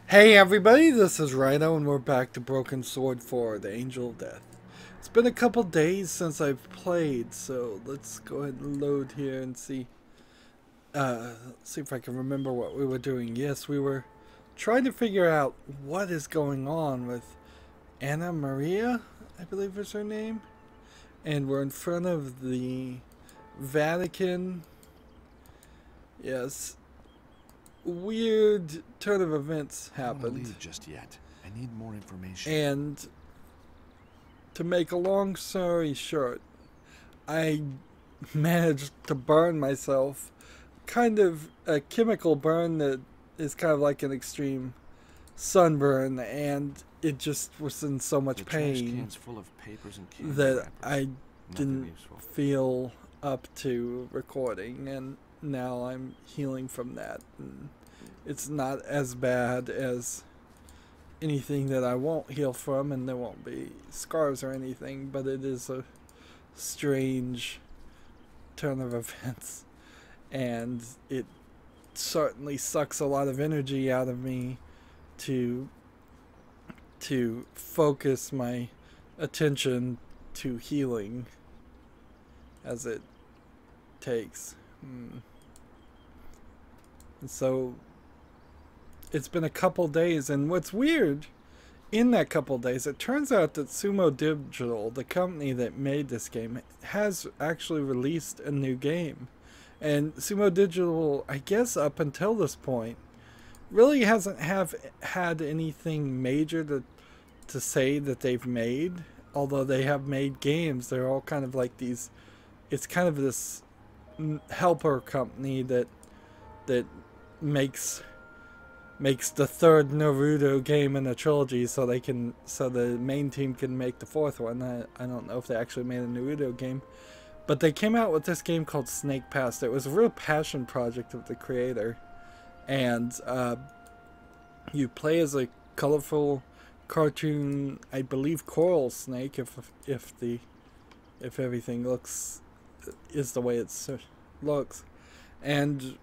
Hey everybody, this is Rydo and we're back to Broken Sword 4, the Angel of Death. It's been a couple days since I've played, so let's go ahead and load here and see if I can remember what we were doing. Yes, we were trying to figure out what is going on with Anna Maria, I believe is her name. And we're in front of the Vatican. Yes. Weird turn of events happened. I don't leave just yet. I need more information. And to make a long story short, I managed to burn myself. Kind of a chemical burn that is kind of like an extreme sunburn, and it just was in so much pain full of papers and that I didn't feel up to recording, and now I'm healing from that. And it's not as bad as anything that I won't heal from, and there won't be scars or anything, but it is a strange turn of events, and it certainly sucks a lot of energy out of me to focus my attention to healing as it takes. And so it's been a couple days, and what's weird in that couple days, it turns out that Sumo Digital, the company that made this game, has actually released a new game. And Sumo Digital, I guess up until this point, really hasn't had anything major to say that they've made. Although they have made games, they're all kind of like these, it's kind of this helper company that makes the third Naruto game in a trilogy, so the main team can make the fourth one. I don't know if they actually made a Naruto game, but they came out with this game called Snake Pass. It was a real passion project of the creator, and you play as a colorful cartoon, I believe, coral snake, if everything is the way it looks, and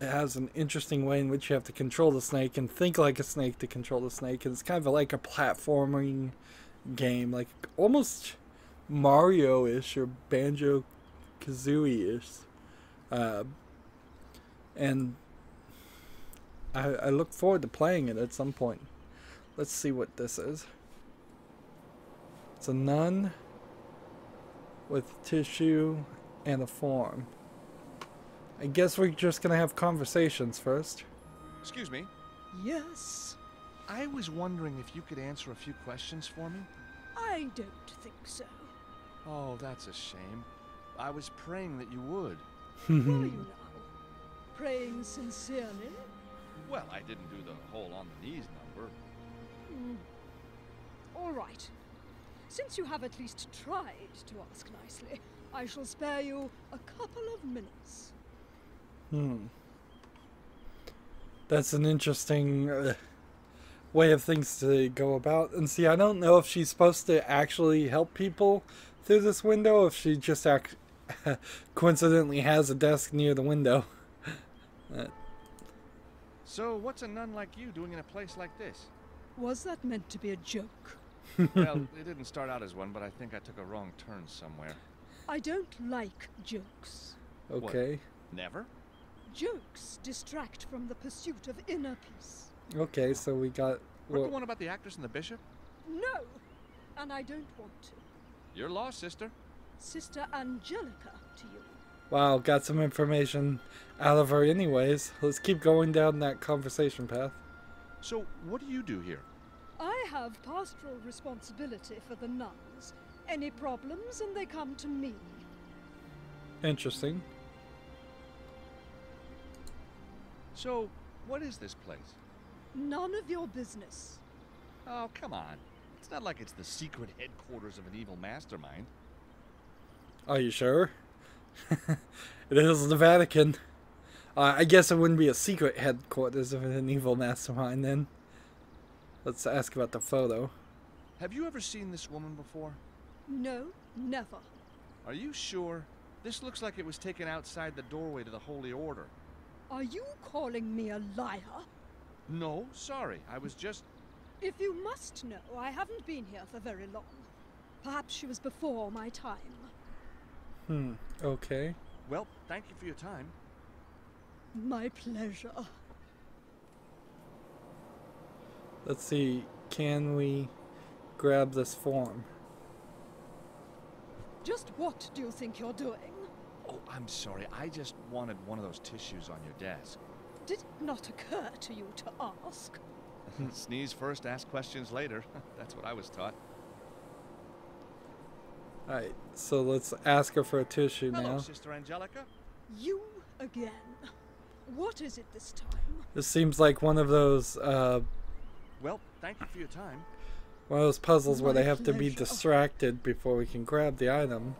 it has an interesting way in which you have to control the snake and think like a snake to control the snake. And it's kind of like a platforming game, like almost Mario-ish or Banjo-Kazooie-ish. And I look forward to playing it at some point. Let's see what this is. It's a nun with tissue and a form. I guess we're just gonna have conversations first. Excuse me. Yes? I was wondering if you could answer a few questions for me. I don't think so. Oh, that's a shame. I was praying that you would. Were you now? Praying sincerely? Well, I didn't do the whole on the knees number. All right. Since you have at least tried to ask nicely, I shall spare you a couple of minutes. That's an interesting way of things to go about. And see, I don't know if she's supposed to actually help people through this window, if she just coincidentally has a desk near the window. So, what's a nun like you doing in a place like this? Was that meant to be a joke? Well, it didn't start out as one, but I think I took a wrong turn somewhere. I don't like jokes. Okay. What? Never? Jokes distract from the pursuit of inner peace. Okay, so we got... What the one about the actress and the bishop? No! And I don't want to. You're lost, sister. Sister Angelica to you. Wow, got some information out of her anyways. Let's keep going down that conversation path. So, what do you do here? I have pastoral responsibility for the nuns. Any problems and they come to me. Interesting. So, what is this place? None of your business. Oh, come on. It's not like it's the secret headquarters of an evil mastermind. Are you sure? It is the Vatican. I guess it wouldn't be a secret headquarters of an evil mastermind then. Let's ask about the photo. Have you ever seen this woman before? No, never. Are you sure? This looks like it was taken outside the doorway to the Holy Order. Are you calling me a liar? No, sorry. I was just... If you must know, I haven't been here for very long. Perhaps she was before my time. Okay. Well, thank you for your time. My pleasure. Let's see. Can we grab this form? Just what do you think you're doing? Oh, I'm sorry. I just wanted one of those tissues on your desk. Did it not occur to you to ask? Sneeze first, ask questions later. That's what I was taught. Alright, so let's ask her for a tissue Hello, now. Sister Angelica. You again. What is it this time? This seems like one of those Well, thank you for your time. puzzles where My they have to be pleasure. distracted before we can grab the item,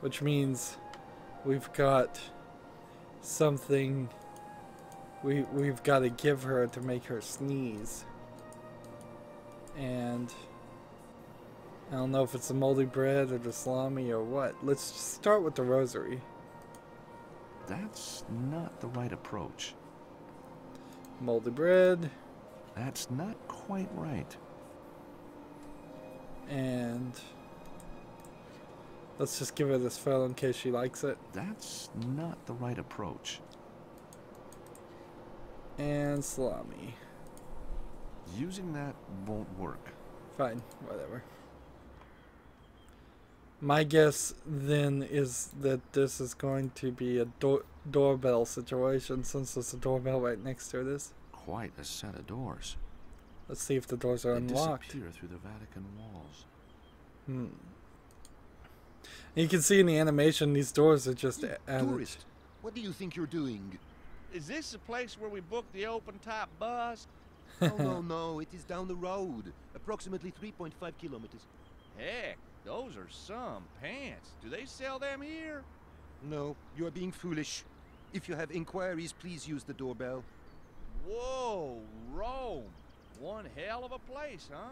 which means we've got something we've got to give her to make her sneeze. And I don't know if it's the moldy bread or the salami or what. Let's start with the rosary. That's not the right approach. Moldy bread. That's not quite right. And let's just give her this fell in case she likes it. That's not the right approach. And salami. Using that won't work. Fine, whatever. My guess then is that this is going to be a doorbell situation, since there's a doorbell right next to this. Quite a set of doors. Let's see if the doors are They unlocked. disappear through the Vatican walls. You can see in the animation these doors are just added. Tourist, what do you think you're doing? Is this the place where we booked the open-top bus? Oh, no, it is down the road. Approximately 3.5 kilometers. Heck, those are some pants. Do they sell them here? No, you are being foolish. If you have inquiries, please use the doorbell. Whoa, Rome. One hell of a place, huh?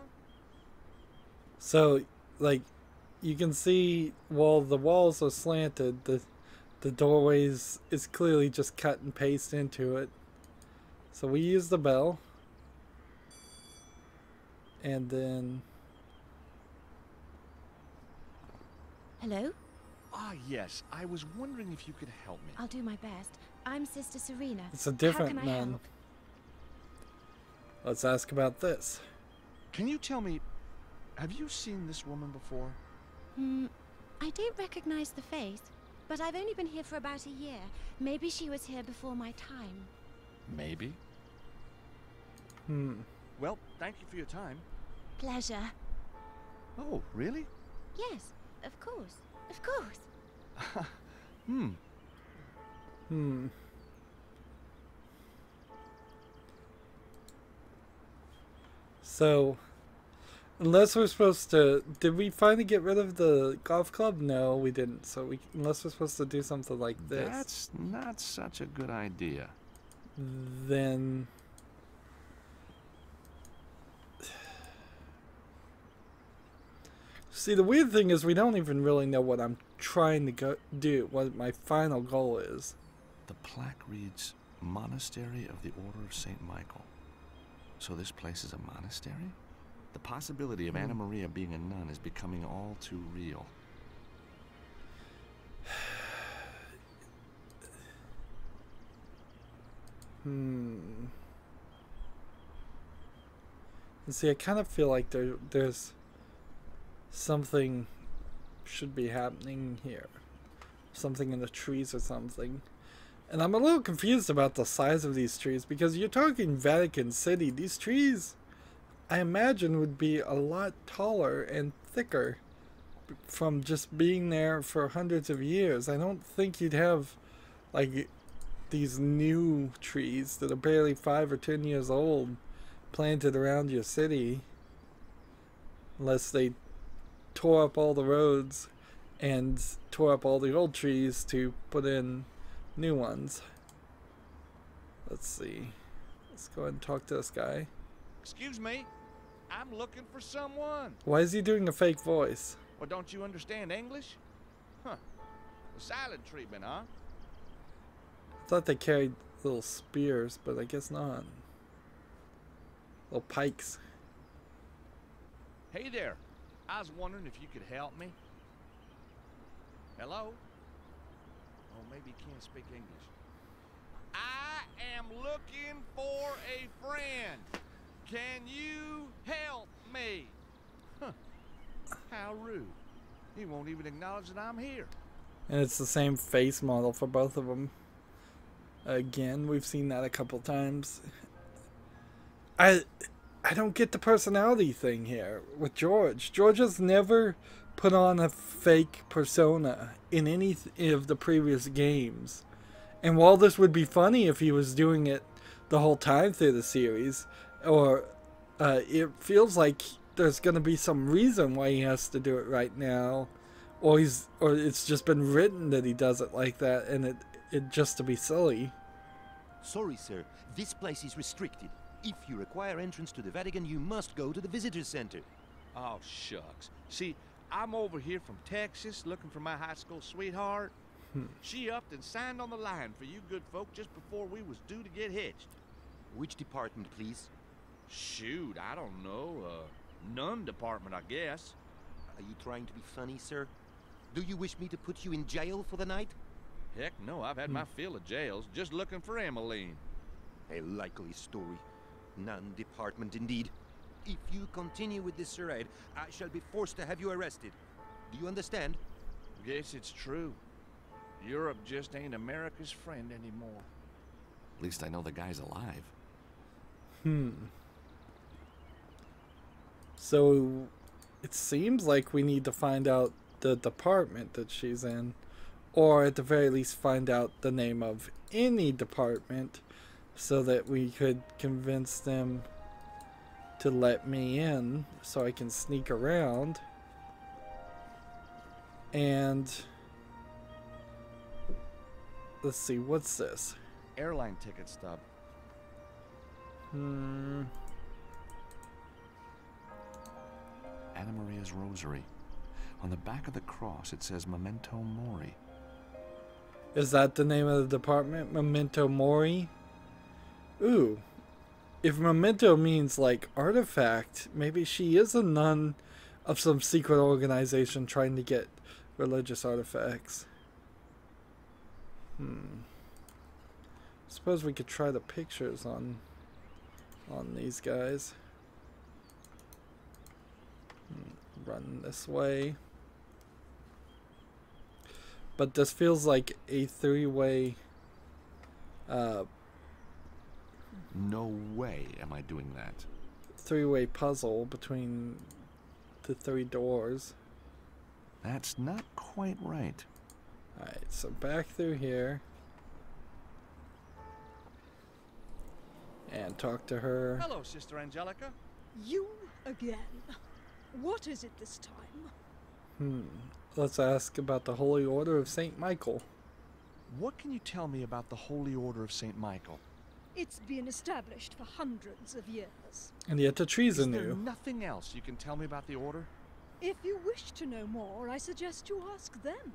So, like, you can see while the walls are slanted, the doorways is clearly just cut and paste into it. So we use the bell. And then... Hello? Ah, yes. I was wondering if you could help me. I'll do my best. I'm Sister Serena. It's a different How can I nun. help? Let's ask about this. Can you tell me, have you seen this woman before? I don't recognize the face, but I've only been here for about a year. Maybe she was here before my time. Maybe. Well, thank you for your time. Pleasure. Oh, really? Yes, of course. Of course. So, unless we're supposed to... Did we finally get rid of the golf club? No, we didn't. So, unless we're supposed to do something like this... That's not such a good idea. Then... See, the weird thing is we don't even really know what I'm trying to do, what my final goal is. The plaque reads, Monastery of the Order of St. Michael. So this place is a monastery? The possibility of Anna Maria being a nun is becoming all too real. And see, I kind of feel like there's something should be happening here. Something in the trees or something. And I'm a little confused about the size of these trees, because you're talking Vatican City. These trees, I imagine, would be a lot taller and thicker from just being there for hundreds of years. I don't think you'd have, like, these new trees that are barely 5 or 10 years old planted around your city, unless they tore up all the roads and tore up all the old trees to put in new ones. Let's see. Let's go ahead and talk to this guy. Excuse me, I'm looking for someone. Why is he doing a fake voice? Well, don't you understand English? Huh. The silent treatment, huh? I thought they carried little spears, but I guess not. Little pikes. Hey there. I was wondering if you could help me. Hello? Oh, maybe you can't speak English. I am looking for a friend. Can you help me? Huh. How rude. He won't even acknowledge that I'm here. And it's the same face model for both of them. Again, we've seen that a couple times. I don't get the personality thing here with George. George has never put on a fake persona in any of the previous games. And while this would be funny if he was doing it the whole time through the series, or it feels like there's going to be some reason why he has to do it right now, or it's just been written that he does it like that, and it just to be silly. Sorry, sir. This place is restricted. If you require entrance to the Vatican, you must go to the visitor center. Oh, shucks. See, I'm over here from Texas looking for my high school sweetheart. She upped and signed on the line for you good folk just before we was due to get hitched. Which department, please? Shoot, I don't know. None department, I guess. Are you trying to be funny, sir? Do you wish me to put you in jail for the night? Heck no, I've had my fill of jails just looking for Emmeline. A likely story. Non-department indeed. If you continue with this charade, I shall be forced to have you arrested. Do you understand? Guess it's true. Europe just ain't America's friend anymore. At least I know the guy's alive. So it seems like we need to find out the department that she's in, or at the very least find out the name of any department so that we could convince them to let me in so I can sneak around. And let's see, what's this? Airline ticket stub. Hmm. Anna Maria's rosary. On the back of the cross it says Memento Mori. Is that the name of the department? Memento Mori? Ooh. If memento means like artefact, maybe she is a nun of some secret organization trying to get religious artifacts. Suppose we could try the pictures on these guys. Run this way. But this feels like a three-way No way am I doing that. three-way puzzle between the three doors. That's not quite right. Alright, so back through here. And talk to her. Hello, Sister Angelica. You again. What is it this time? Let's ask about the Holy Order of St. Michael. What can you tell me about the Holy Order of St. Michael? It's been established for hundreds of years. And yet the treason Is there knew. nothing else you can tell me about the Order? If you wish to know more, I suggest you ask them.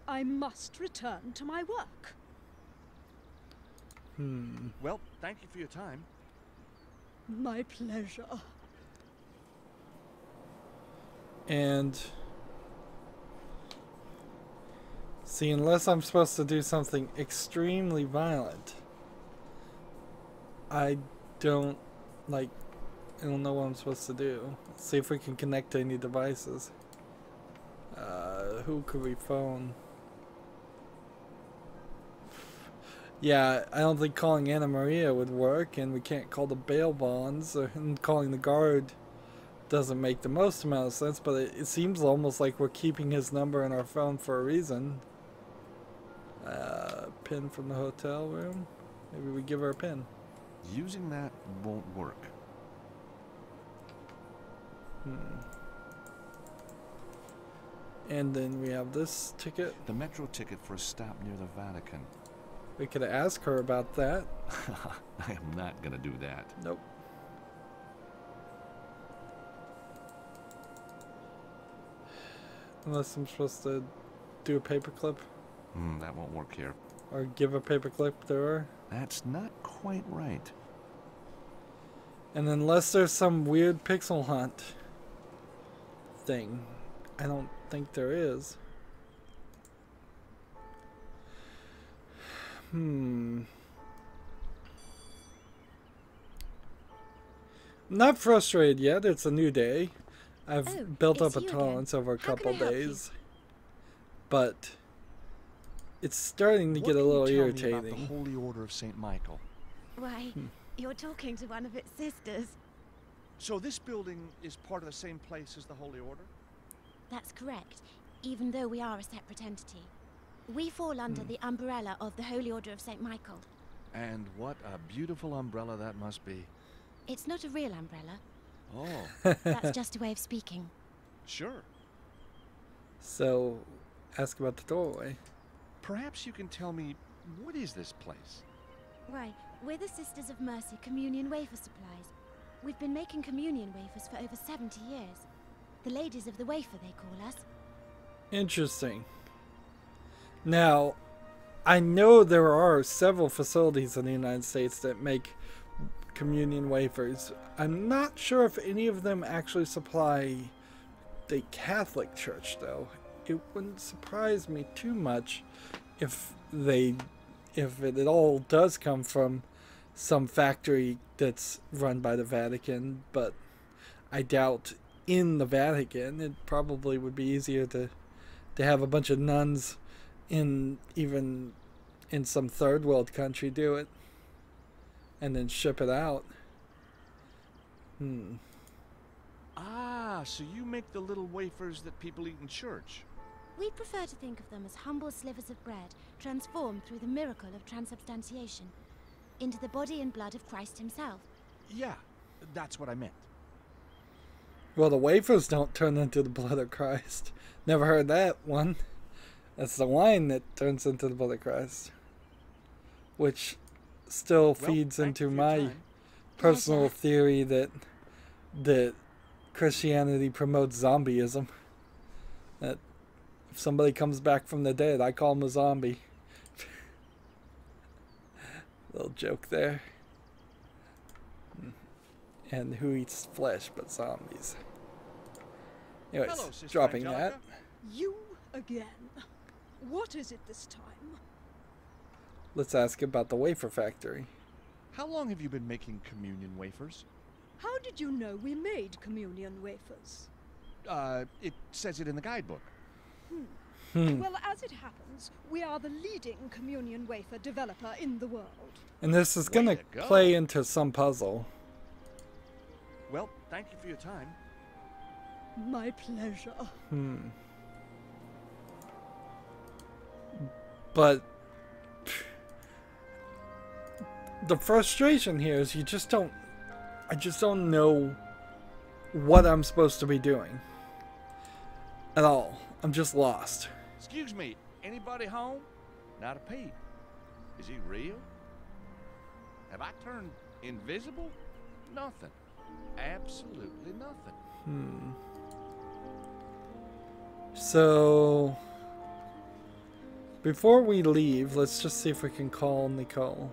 I must return to my work. Well, thank you for your time. My pleasure. And see, unless I'm supposed to do something extremely violent, I don't know what I'm supposed to do. Let's see if we can connect to any devices. Who could we phone? Yeah, I don't think calling Anna Maria would work, and we can't call the bail bonds, and calling the guard doesn't make the most amount of sense, but it seems almost like we're keeping his number in our phone for a reason. Pin from the hotel room? Maybe we give her a pin. Using that won't work. And then we have this ticket. The metro ticket for a stop near the Vatican. We could ask her about that. I am not gonna do that. Nope. Unless I'm supposed to do a paperclip. That won't work here. Or give a paperclip to her. That's not quite right. And unless there's some weird pixel hunt thing, I don't think there is. Not frustrated yet. It's a new day. I've built up a tolerance over a couple days. But it's starting to get a little irritating. What can you tell me about the Holy Order of St. Michael? Why, you're talking to one of its sisters. So this building is part of the same place as the Holy Order? That's correct, even though we are a separate entity. We fall under the umbrella of the Holy Order of St. Michael. And what a beautiful umbrella that must be. It's not a real umbrella. Oh. That's just a way of speaking. Sure. So, ask about the doorway. Perhaps you can tell me, what is this place? Why, we're the Sisters of Mercy Communion Wafer Supplies. We've been making communion wafers for over 70 years. The ladies of the wafer, they call us. Interesting. Now, I know there are several facilities in the United States that make communion wafers. I'm not sure if any of them actually supply the Catholic Church, though. It wouldn't surprise me too much if it all does come from some factory that's run by the Vatican, but I doubt in the Vatican. It probably would be easier to have a bunch of nuns in some third world country do it and then ship it out. Ah, so you make the little wafers that people eat in church. We prefer to think of them as humble slivers of bread transformed through the miracle of transubstantiation into the body and blood of Christ himself. Yeah, that's what I meant. Well, the wafers don't turn into the blood of Christ. Never heard that one. That's the wine that turns into the blood of Christ. Which still feeds into my personal theory that Christianity promotes zombieism. That if somebody comes back from the dead, I call them a zombie. Little joke there. And who eats flesh but zombies? Anyways, Hello, Sister dropping Angelica. that. You again. What is it this time? Let's ask about the wafer factory. How long have you been making communion wafers? How did you know we made communion wafers? It says it in the guidebook. Well, as it happens, we are the leading communion wafer developer in the world. And this is going to go. play into some puzzle. Well, thank you for your time. My pleasure. But the frustration here is I just don't know what I'm supposed to be doing at all. I'm just lost. Excuse me, anybody home? Not a peep. Is he real? Have I turned invisible? Nothing. Absolutely nothing. So before we leave, let's just see if we can call Nicole.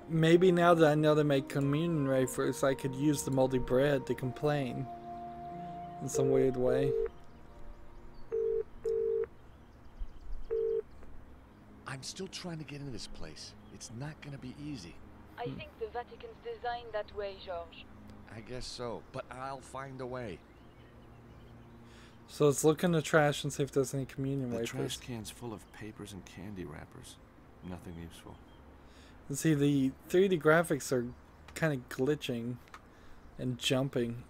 Maybe now that I know to make communion wafers, I could use the moldy bread to complain in some weird way. I'm still trying to get into this place. It's not gonna be easy. I think the Vatican's designed that way, George. I guess so, but I'll find a way. So let's look in the trash and see if there's any communion The wafers. trash can's full of papers and candy wrappers. Nothing useful. And see, the 3D graphics are kind of glitching and jumping.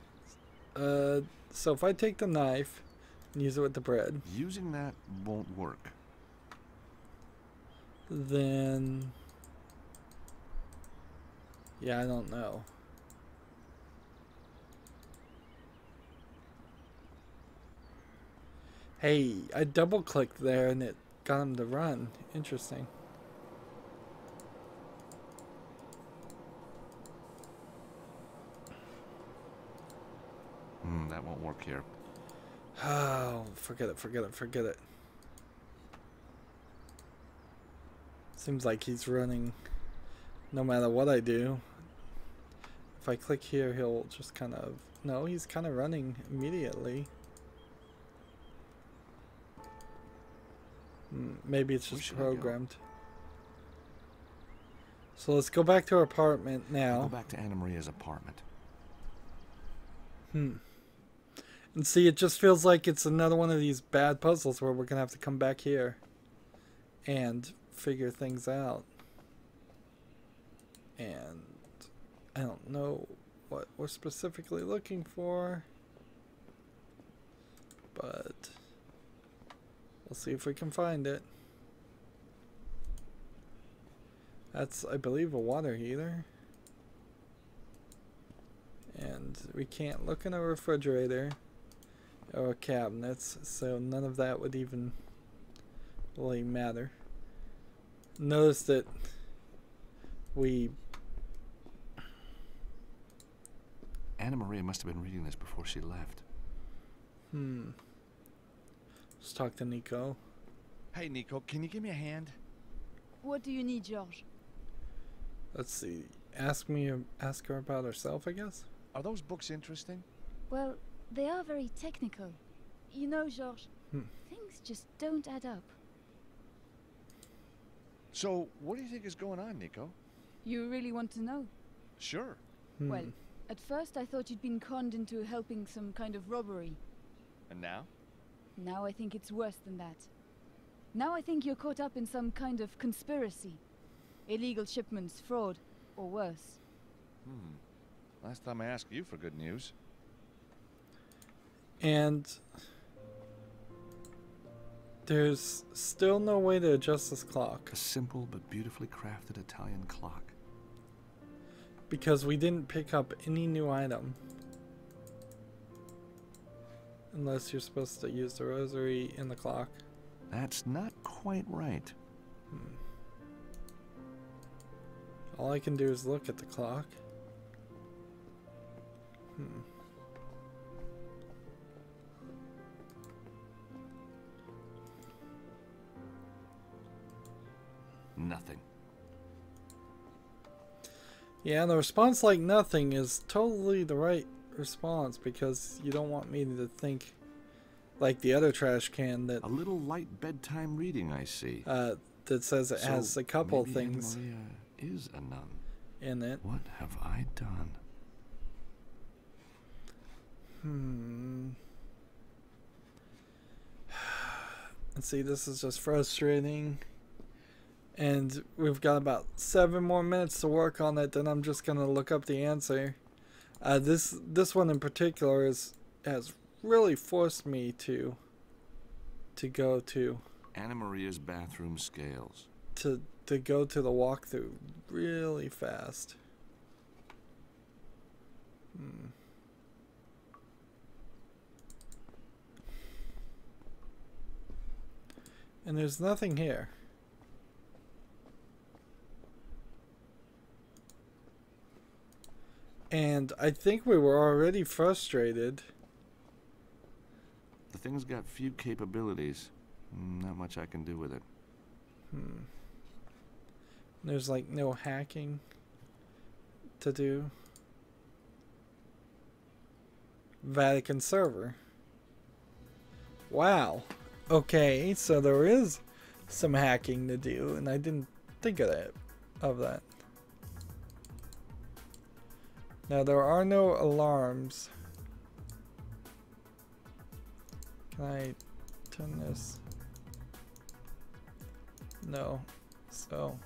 So if I take the knife and use it with the bread, Using that won't work. then yeah, I don't know. Hey, I double clicked there and it got him to run. Interesting. That won't work here. Oh, forget it, forget it, forget it. Seems like he's running no matter what I do. If I click here, he'll just kind of... No, he's kind of running immediately. Maybe it's just programmed. So let's go back to our apartment now. Go back to Anna Maria's apartment. And see, it just feels like it's another one of these bad puzzles where we're going to have to come back here and figure things out. And I don't know what we're specifically looking for, but we'll see if we can find it. That's, I believe, a water heater. And we can't look in a refrigerator or cabinets, so none of that would even really matter. Notice that Anna Maria must have been reading this before she left. Let's talk to Nico. Hey, Nico, can you give me a hand? What do you need, George? Let's see. Ask her about herself, I guess. Are those books interesting? Well, they are very technical. You know, George, Things just don't add up. So, what do you think is going on, Nico? you really want to know? Sure. Well, at first I thought you'd been conned into helping some kind of robbery. And now? Now I think it's worse than that. Now I think you're caught up in some kind of conspiracy. Illegal shipments, fraud, or worse. Last time I asked you for good news. And there's still no way to adjust this clock. A simple but beautifully crafted Italian clock. Because we didn't pick up any new item. Unless you're supposed to use the rosary in the clock. That's not quite right. All I can do is look at the clock. Nothing. Yeah, the response like nothing is totally the right response because you don't want me to think like the other trash can that A little light bedtime reading, I see. that says it has a couple maybe things Anna Maria is a nun. in it. What have I done? And see, this is just frustrating. And we've got about 7 more minutes to work on it, then I'm just gonna look up the answer. This one in particular has really forced me to go to Anna Maria's bathroom scales. to go to the walkthrough really fast. And there's nothing here. And I think we were already frustrated. The thing's got few capabilities. Not much I can do with it. There's like no hacking to do. Vatican server. Wow. Okay, so there is some hacking to do, and I didn't think of that. Now there are no alarms. Can I turn this? No. So.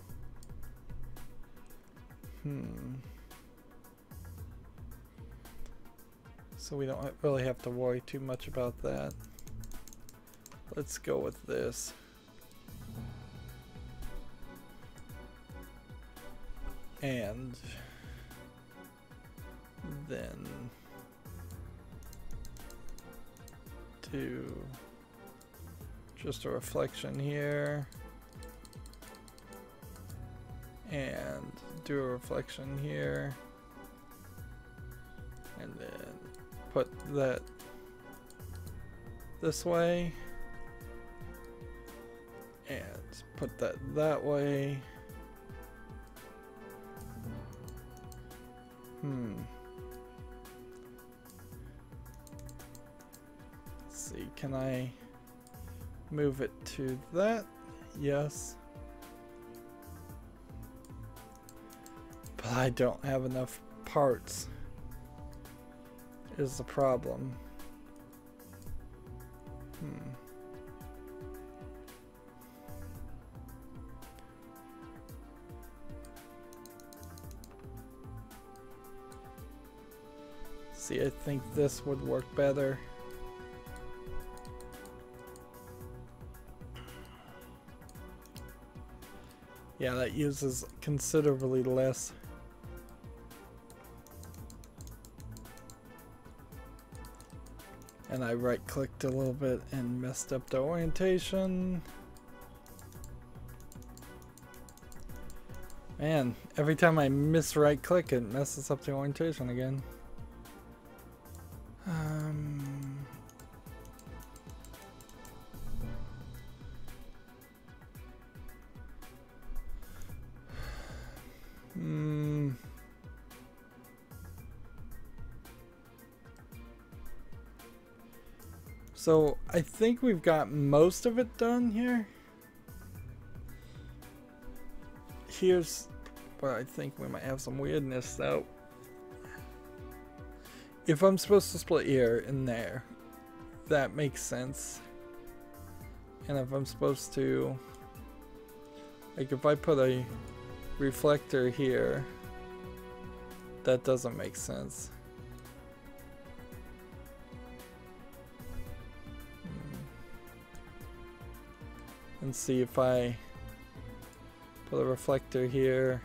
So we don't really have to worry too much about that. Let's go with this. And then do just a reflection here and do a reflection here and then put that this way. And put that that way. Let's see, can I move it to that? Yes. But I don't have enough parts, is the problem. See, I think this would work better. Yeah, that uses considerably less. And I right-clicked a little bit and messed up the orientation. Man, every time I miss right-click, it messes up the orientation again. So I think we've got most of it done here. Here's where I think we might have some weirdness though. If I'm supposed to split here and there, that makes sense. And if I'm supposed to, like if I put a reflector here, that doesn't make sense. And see if I put a reflector here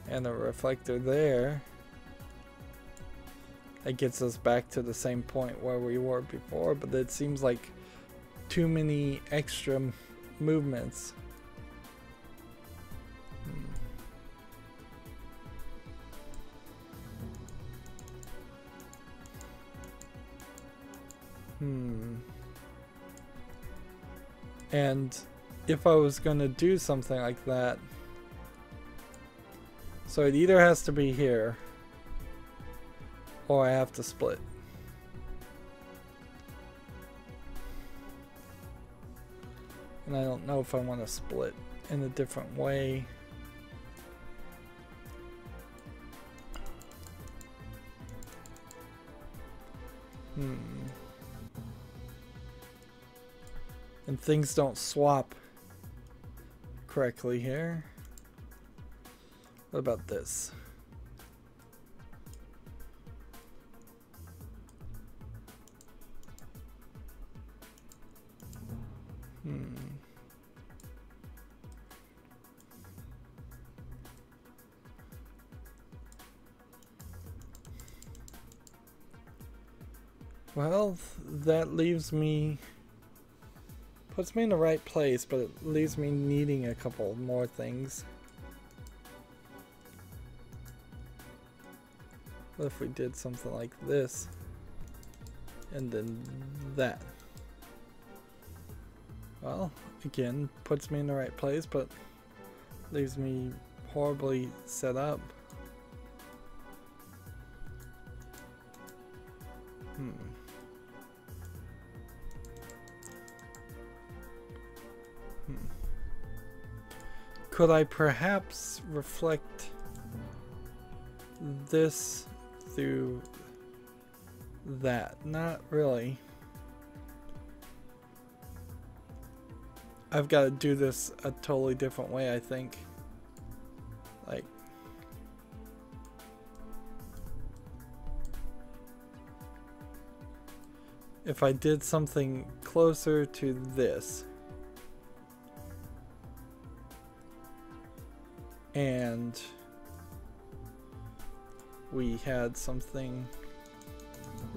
and a reflector there, that gets us back to the same point where we were before, but it seems like too many extra movements. And if I was going to do something like that, so it either has to be here or I have to split. And I don't know if I want to split in a different way. And things don't swap correctly here. What about this? Well, that leaves me, puts me in the right place, but it leaves me needing a couple more things. What if we did something like this and then that? Well, again, puts me in the right place, but leaves me horribly set up. Could I perhaps reflect this through that? Not really. I've got to do this a totally different way, I think. Like, if I did something closer to this, and we had something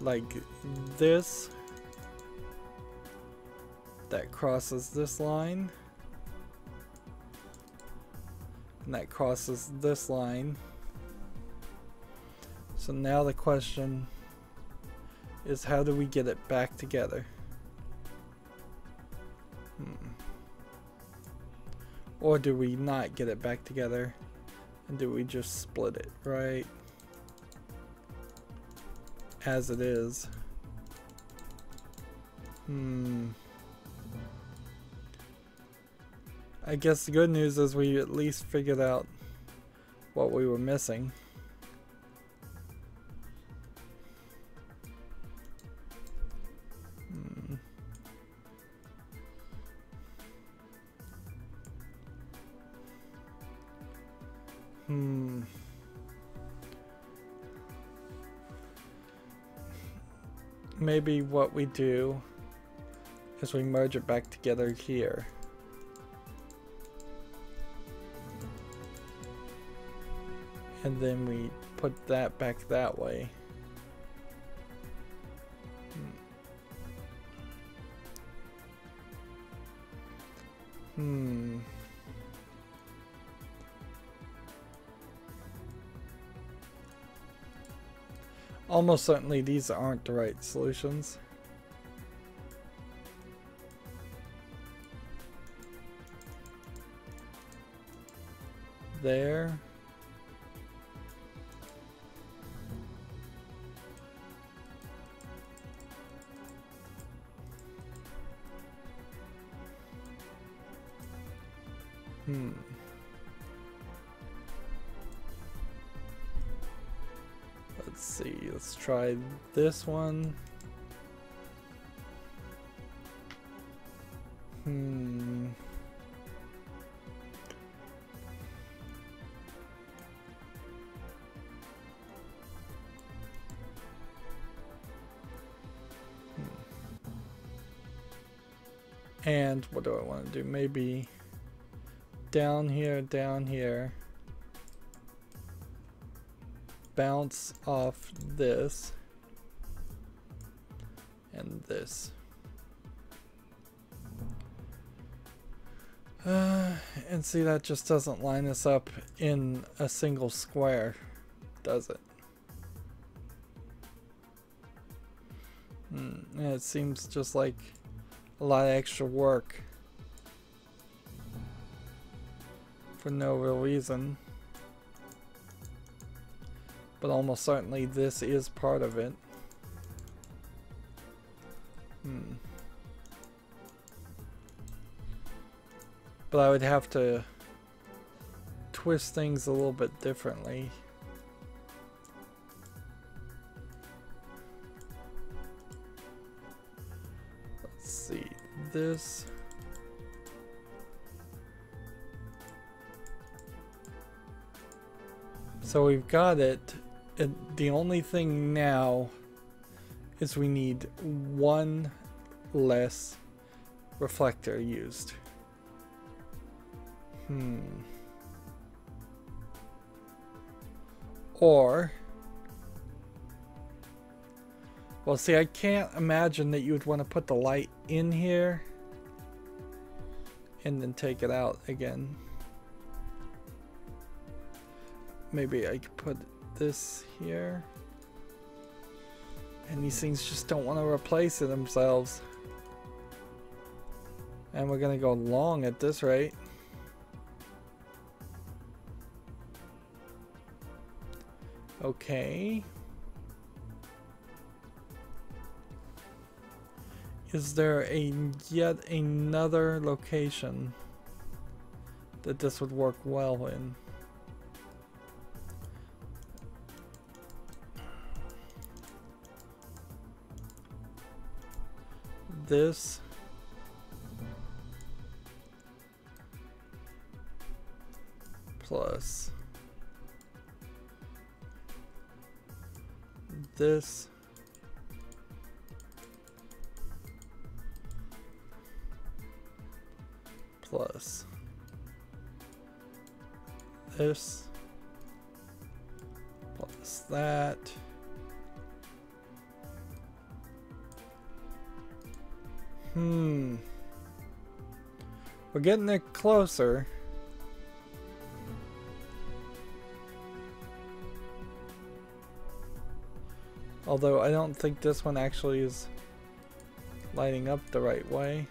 like this that crosses this line, and that crosses this line. So now the question is, how do we get it back together? Or do we not get it back together? And do we just split it, right? As it is. I guess the good news is we at least figured out what we were missing. Maybe what we do is we merge it back together here. And then we put that back that way. Almost certainly these aren't the right solutions. There. Let's see, let's try this one. And what do I want to do? Maybe down here, bounce off this and this. And see, that just doesn't line us up in a single square, does it? And it seems just like a lot of extra work for no real reason. But almost certainly this is part of it. But I would have to twist things a little bit differently. Let's see, this. So we've got it. The only thing now is we need one less reflector used. Or, well, see, I can't imagine that you would want to put the light in here and then take it out again. Maybe I could put this here. And these things just don't want to replace it themselves. And we're gonna go long at this rate. Okay. Is there yet another location that this would work well in? This plus this plus this plus that. We're getting it closer. Although I don't think this one actually is lighting up the right way.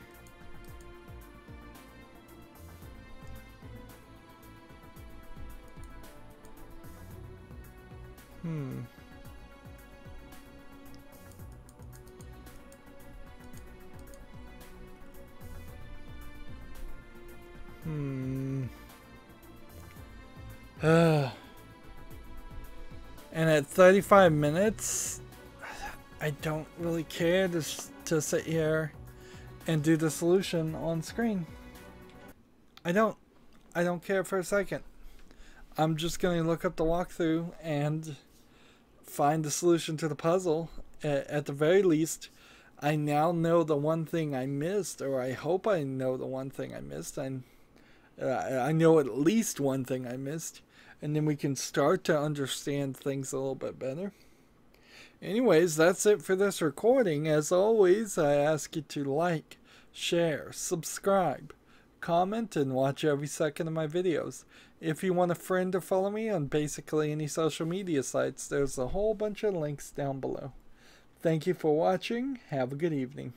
And at 35 minutes, I don't really care to sit here and do the solution on screen. I don't care for a second. I'm just going to look up the walkthrough and find the solution to the puzzle. At the very least, I now know the one thing I missed, or I hope I know the one thing I missed. I know at least one thing I missed, and then we can start to understand things a little bit better. Anyways, that's it for this recording. As always, I ask you to like, share, subscribe, comment, and watch every second of my videos. If you want a friend to follow me on basically any social media sites, there's a whole bunch of links down below. Thank you for watching. Have a good evening.